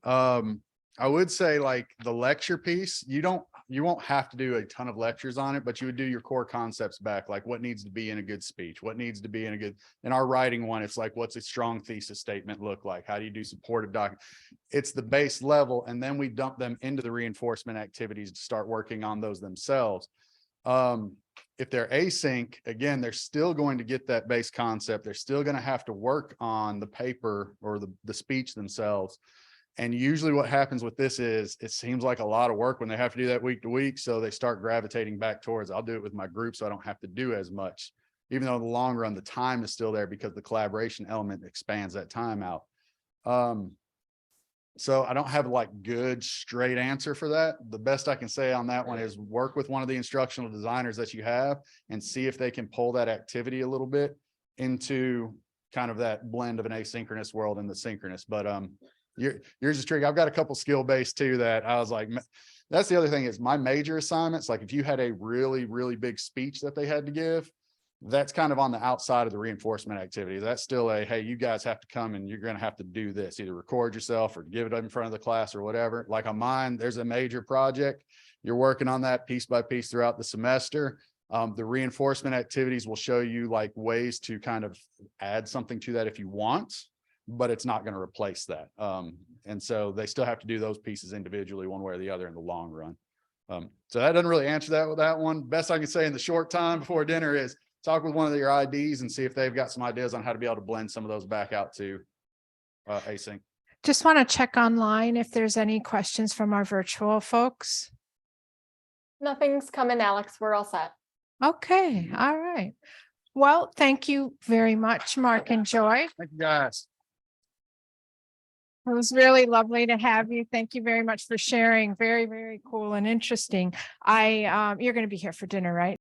I would say, like, the lecture piece, you won't have to do a ton of lectures on it, but you would do your core concepts back, like what needs to be in a good speech, what needs to be in our writing one, it's like, what's a strong thesis statement look like? How do you do supportive document? It's the base level. And then we dump them into the reinforcement activities to start working on those themselves. If they're async, again, they're still going to get that base concept. They're still going to have to work on the paper or the speech themselves. And usually what happens with this is it seems like a lot of work when they have to do that week to week. So they start gravitating back towards, I'll do it with my group so I don't have to do as much, even though in the long run, the time is still there because the collaboration element expands that time out. So I don't have like good straight answer for that. The best I can say on that one is work with one of the instructional designers that you have and see if they can pull that activity a little bit into kind of that blend of an asynchronous world and the synchronous. But yours is tricky. I've got a couple skill based too that I was like, that's the other thing is my major assignments. Like if you had a really, really big speech that they had to give, that's kind of on the outside of the reinforcement activity. That's still a, hey, you guys have to come and you're going to have to do this, either record yourself or give it up in front of the class or whatever. Like on mine, there's a major project. You're working on that piece by piece throughout the semester. The reinforcement activities will show you like ways to kind of add something to that if you want, but it's not going to replace that. And so they still have to do those pieces individually one way or the other in the long run. So that doesn't really answer that with that one. Best I can say in the short time before dinner is talk with one of your IDs and see if they've got some ideas on how to be able to blend some of those back out to async.
Just want to check online if there's any questions from our virtual folks.
Nothing's coming, Alex. We're all set.
Okay. All right. Well, thank you very much, Mark and Joy.
Thank you, guys.
It was really lovely to have you. Thank you very much for sharing. Very, very cool and interesting. You're going to be here for dinner, right?